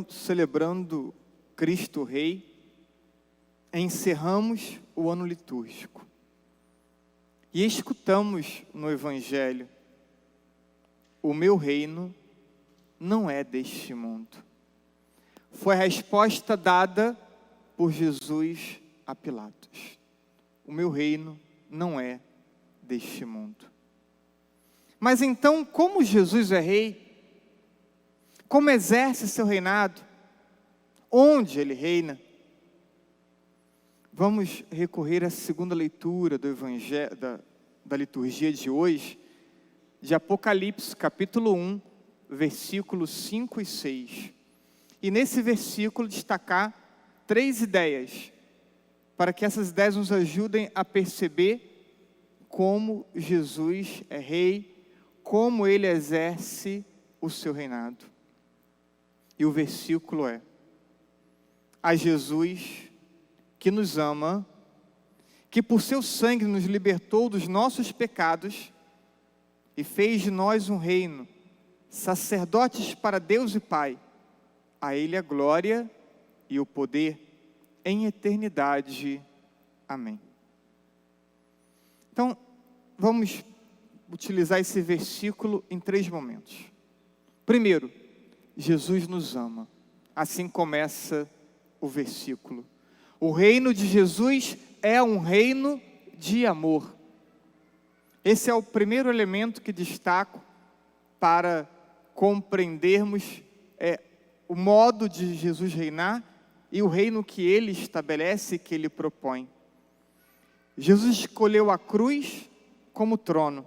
celebrando Cristo Rei, encerramos o ano litúrgico e escutamos no Evangelho: o meu reino não é deste mundo. Foi a resposta dada por Jesus a Pilatos: o meu reino não é deste mundo. Mas então, como Jesus é rei, como exerce seu reinado, onde ele reina, vamos recorrer à segunda leitura do Evangelho, da liturgia de hoje, de Apocalipse, capítulo 1, versículos 5 e 6. E nesse versículo destacar 3 ideias, para que essas ideias nos ajudem a perceber como Jesus é rei, como ele exerce o seu reinado. E o versículo é: a Jesus, que nos ama, que por seu sangue nos libertou dos nossos pecados e fez de nós um reino, sacerdotes para Deus e Pai, a Ele a glória e o poder em eternidade. Amém. Então, vamos utilizar esse versículo em 3 momentos. Primeiro, Jesus nos ama. Assim começa o versículo. O reino de Jesus é um reino de amor. Esse é o primeiro elemento que destaco para compreendermos o modo de Jesus reinar e o reino que ele estabelece, que ele propõe. Jesus escolheu a cruz como trono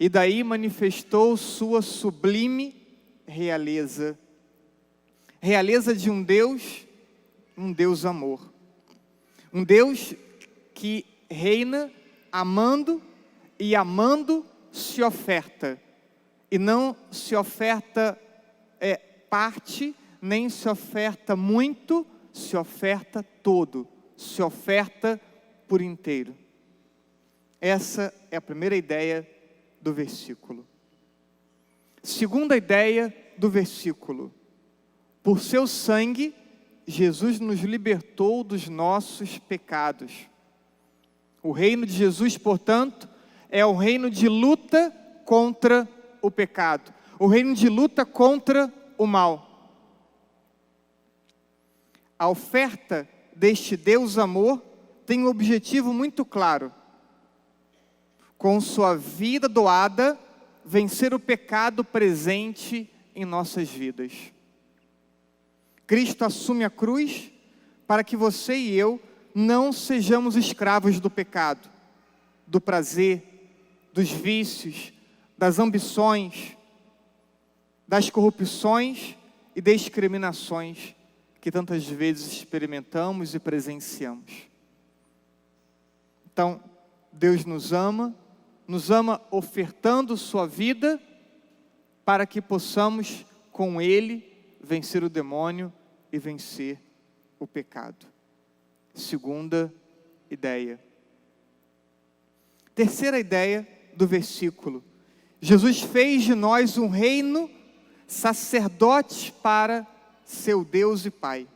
e daí manifestou sua sublime realeza. Realeza de um Deus amor. Um Deus que reina amando e amando se oferta. E não se oferta parte, nem se oferta muito, se oferta todo. Se oferta por inteiro. Essa é a primeira ideia do versículo. Segunda ideia do versículo: por seu sangue, Jesus nos libertou dos nossos pecados. O reino de Jesus, portanto, é o reino de luta contra o pecado. O reino de luta contra o mal. A oferta deste Deus amor tem um objetivo muito claro: com sua vida doada, vencer o pecado presente em nossas vidas. Cristo assume a cruz para que você e eu não sejamos escravos do pecado, do prazer, dos vícios, das ambições, das corrupções e discriminações que tantas vezes experimentamos e presenciamos. Então, Deus nos ama ofertando sua vida para que possamos com Ele vencer o demônio e vencer o pecado. Segunda ideia. Terceira ideia do versículo: Jesus fez de nós um reino, sacerdotes para seu Deus e Pai.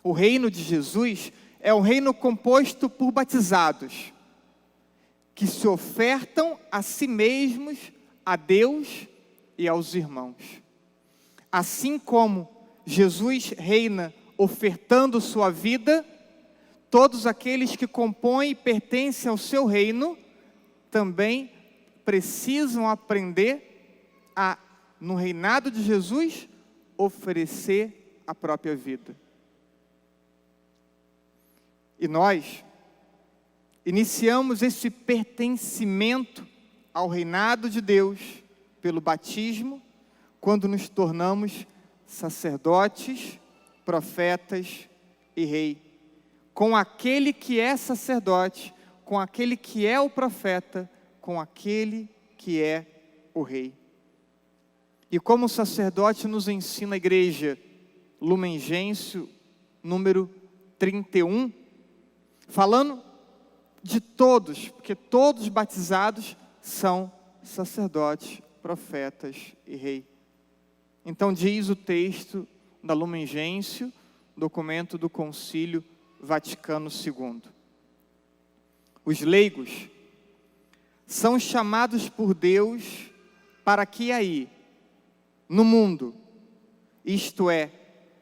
O reino de Jesus é um reino composto por batizados, que se ofertam a si mesmos, a Deus e aos irmãos. Assim como Jesus reina ofertando sua vida, todos aqueles que compõem e pertencem ao seu reino também precisam aprender a, no reinado de Jesus, oferecer a própria vida. E nós iniciamos esse pertencimento ao reinado de Deus pelo batismo, quando nos tornamos sacerdotes, profetas e rei. Com aquele que é sacerdote, com aquele que é o profeta, com aquele que é o rei. E como o sacerdote nos ensina a igreja, Lumen Gentium, número 31, falando de todos, porque todos batizados são sacerdotes, profetas e rei. Então diz o texto da Lumen Gentium, documento do Concílio Vaticano II. Os leigos são chamados por Deus para que aí, no mundo, isto é,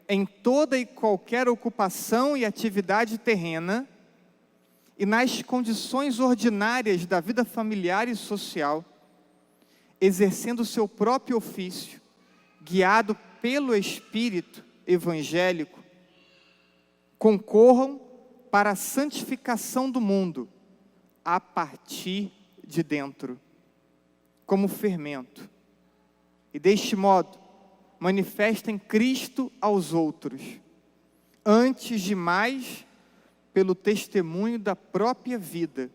em toda e qualquer ocupação e atividade terrena, e nas condições ordinárias da vida familiar e social, exercendo o seu próprio ofício, guiado pelo Espírito evangélico, concorram para a santificação do mundo, a partir de dentro, como fermento, e deste modo manifestem Cristo aos outros, antes de mais, pelo testemunho da própria vida,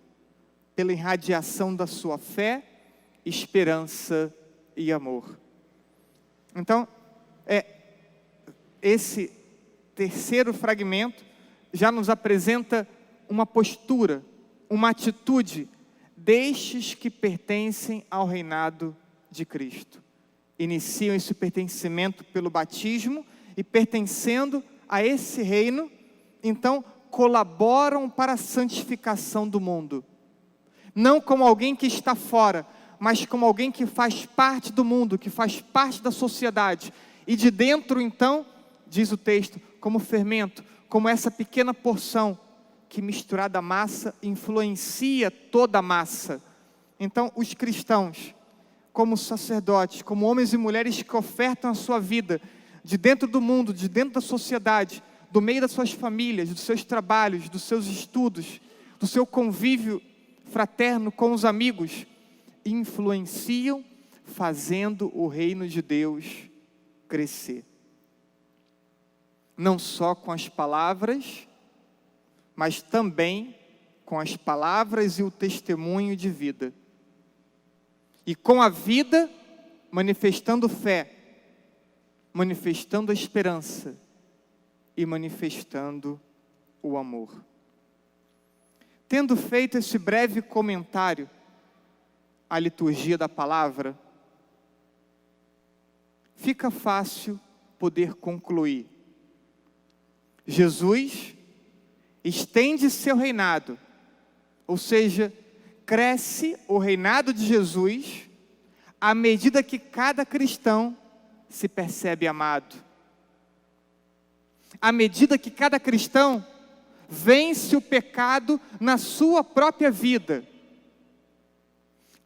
pela irradiação da sua fé, esperança e amor. Então, esse terceiro fragmento já nos apresenta uma postura, uma atitude destes que pertencem ao reinado de Cristo. Iniciam esse pertencimento pelo batismo e, pertencendo a esse reino, então colaboram para a santificação do mundo. Não como alguém que está fora, mas como alguém que faz parte do mundo, que faz parte da sociedade. E de dentro, então, diz o texto, como fermento, como essa pequena porção que, misturada à massa, influencia toda a massa. Então, os cristãos, como sacerdotes, como homens e mulheres que ofertam a sua vida, de dentro do mundo, de dentro da sociedade, do meio das suas famílias, dos seus trabalhos, dos seus estudos, do seu convívio fraterno com os amigos, influenciam, fazendo o reino de Deus crescer. Não só com as palavras, mas também com as palavras e o testemunho de vida. E com a vida, manifestando fé, manifestando a esperança e manifestando o amor. Tendo feito esse breve comentário à liturgia da palavra, fica fácil poder concluir. Jesus estende seu reinado, ou seja, cresce o reinado de Jesus à medida que cada cristão se percebe amado. À medida que cada cristão vence o pecado na sua própria vida.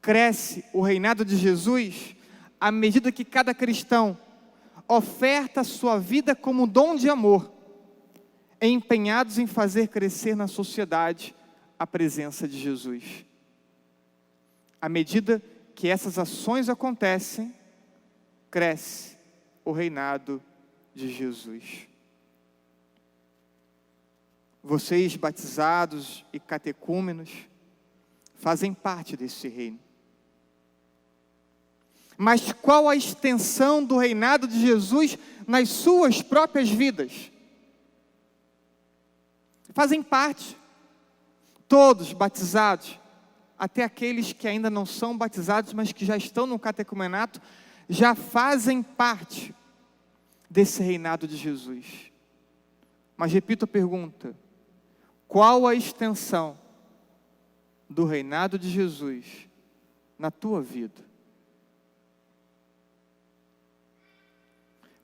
Cresce o reinado de Jesus à medida que cada cristão oferta a sua vida como dom de amor, empenhados em fazer crescer na sociedade a presença de Jesus. À medida que essas ações acontecem, cresce o reinado de Jesus. Vocês, batizados e catecúmenos, fazem parte desse reino. Mas qual a extensão do reinado de Jesus nas suas próprias vidas? Fazem parte, todos batizados, até aqueles que ainda não são batizados, mas que já estão no catecumenato, já fazem parte desse reinado de Jesus. Mas repito a pergunta: qual a extensão do reinado de Jesus na tua vida?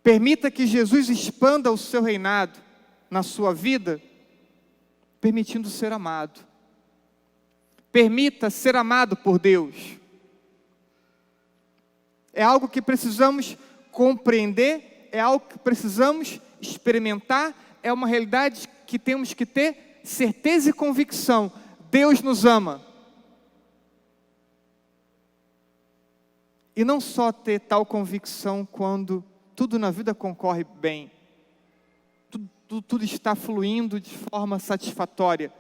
Permita que Jesus expanda o seu reinado na sua vida, permitindo ser amado. Permita ser amado por Deus. É algo que precisamos compreender, é algo que precisamos experimentar, é uma realidade que temos que ter certeza e convicção. Deus nos ama. E não só ter tal convicção quando tudo na vida concorre bem, tudo está fluindo de forma satisfatória,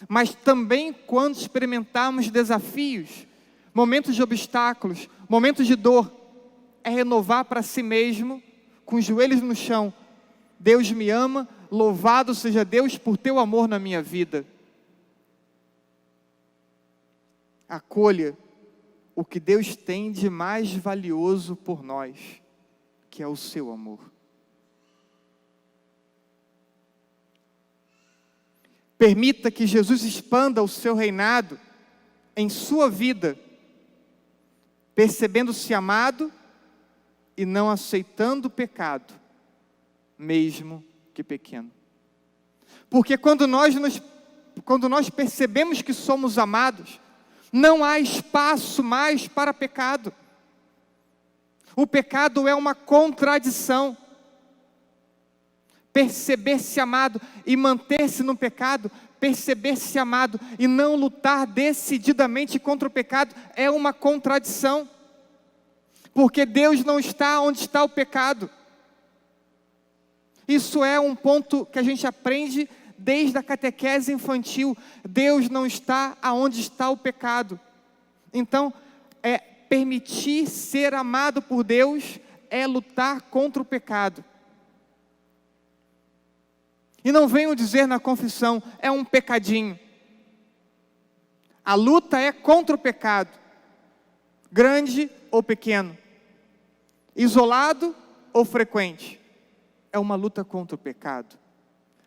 mas também quando experimentarmos desafios, momentos de obstáculos, momentos de dor, é renovar para si mesmo, com os joelhos no chão: Deus me ama, louvado seja Deus por teu amor na minha vida. Acolha o que Deus tem de mais valioso por nós, que é o seu amor. Permita que Jesus expanda o seu reinado em sua vida, percebendo-se amado e não aceitando o pecado, mesmo que pequeno. Porque quando nós percebemos que somos amados, não há espaço mais para pecado. O pecado é uma contradição. Perceber-se amado e manter-se no pecado, perceber-se amado e não lutar decididamente contra o pecado é uma contradição. Porque Deus não está onde está o pecado. Isso é um ponto que a gente aprende desde a catequese infantil. Deus não está aonde está o pecado. Então, permitir ser amado por Deus é lutar contra o pecado. E não venham dizer na confissão, é um pecadinho. A luta é contra o pecado, grande ou pequeno, isolado ou frequente. É uma luta contra o pecado.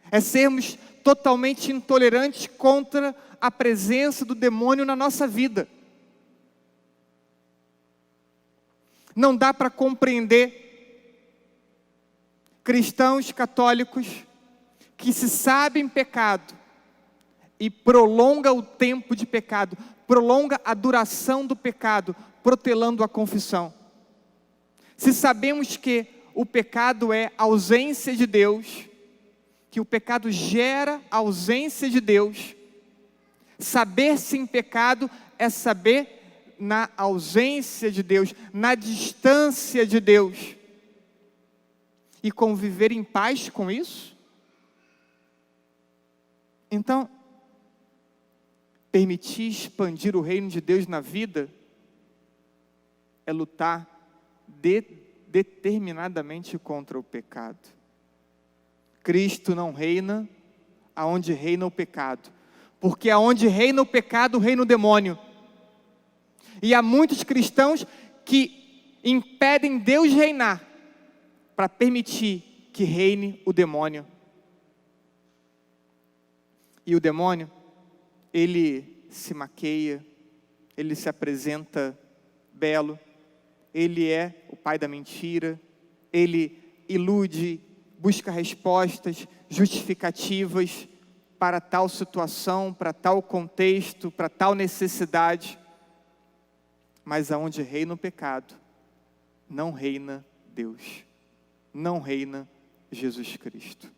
É sermos totalmente intolerantes contra a presença do demônio na nossa vida. Não dá para compreender cristãos católicos que se sabem pecado e prolonga o tempo de pecado, prolonga a duração do pecado, protelando a confissão. Se sabemos que o pecado é ausência de Deus, que o pecado gera ausência de Deus, saber-se em pecado é saber na ausência de Deus, na distância de Deus, e conviver em paz com isso. Então, permitir expandir o reino de Deus na vida é lutar determinadamente contra o pecado. Cristo não reina aonde reina o pecado, porque aonde reina o pecado, reina o demônio. E há muitos cristãos que impedem Deus reinar para permitir que reine o demônio. E o demônio, ele se maqueia, ele se apresenta belo, ele é o pai da mentira, ele ilude, busca respostas, justificativas para tal situação, para tal contexto, para tal necessidade. Mas aonde reina o pecado, não reina Deus, não reina Jesus Cristo.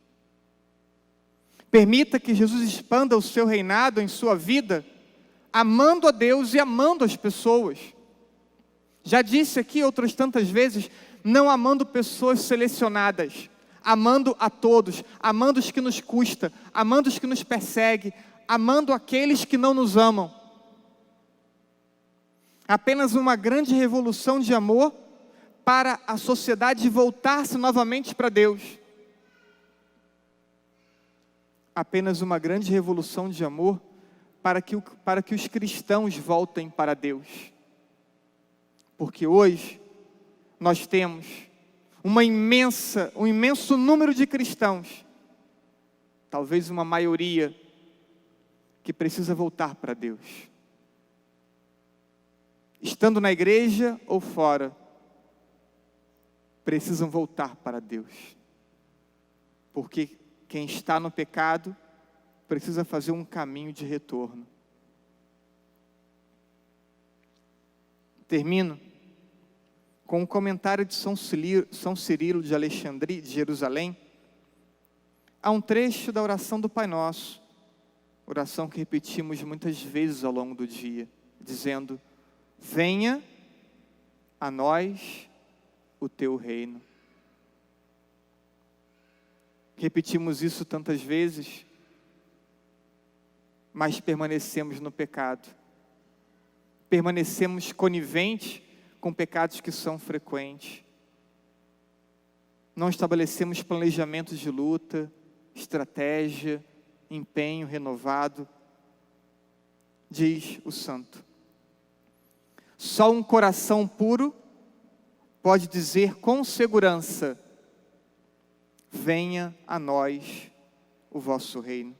Permita que Jesus expanda o seu reinado em sua vida, amando a Deus e amando as pessoas. Já disse aqui outras tantas vezes, não amando pessoas selecionadas, amando a todos, amando os que nos custa, amando os que nos perseguem, amando aqueles que não nos amam. Apenas uma grande revolução de amor para a sociedade voltar-se novamente para Deus. Apenas uma grande revolução de amor para que os cristãos voltem para Deus. Porque hoje nós temos um imenso número de cristãos, talvez uma maioria, que precisa voltar para Deus. Estando na igreja ou fora, precisam voltar para Deus. Porque quem está no pecado precisa fazer um caminho de retorno. Termino com um comentário de São Cirilo de Alexandria, de Jerusalém. Há um trecho da oração do Pai Nosso, oração que repetimos muitas vezes ao longo do dia, dizendo: venha a nós o teu reino. Repetimos isso tantas vezes, mas permanecemos no pecado. Permanecemos coniventes com pecados que são frequentes. Não estabelecemos planejamentos de luta, estratégia, empenho renovado. Diz o santo: só um coração puro pode dizer com segurança: venha a nós o vosso reino.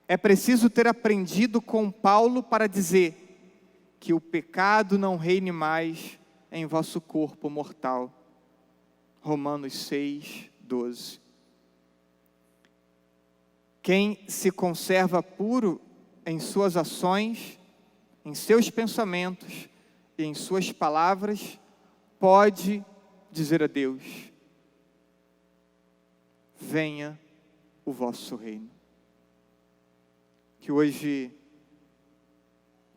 É preciso ter aprendido com Paulo para dizer que o pecado não reine mais em vosso corpo mortal. Romanos 6, 12. Quem se conserva puro em suas ações, em seus pensamentos e em suas palavras, pode dizer a Deus: venha o vosso reino. Que hoje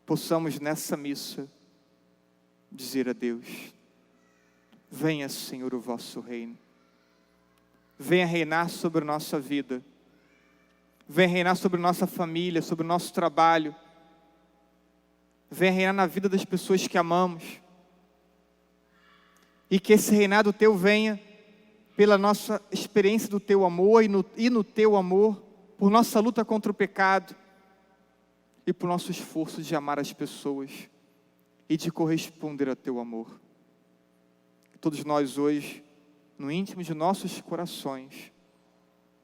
possamos nessa missa dizer a Deus: venha, Senhor, o vosso reino. Venha reinar sobre a nossa vida. Venha reinar sobre nossa família, sobre o nosso trabalho. Venha reinar na vida das pessoas que amamos. E que esse reinado teu venha pela nossa experiência do teu amor e no teu amor, por nossa luta contra o pecado e por nosso esforço de amar as pessoas e de corresponder ao teu amor. Que todos nós hoje, no íntimo de nossos corações,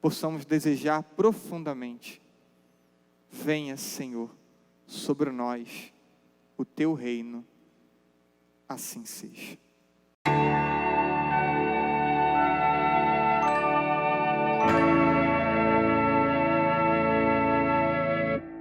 possamos desejar profundamente: venha, Senhor, sobre nós o teu reino, assim seja.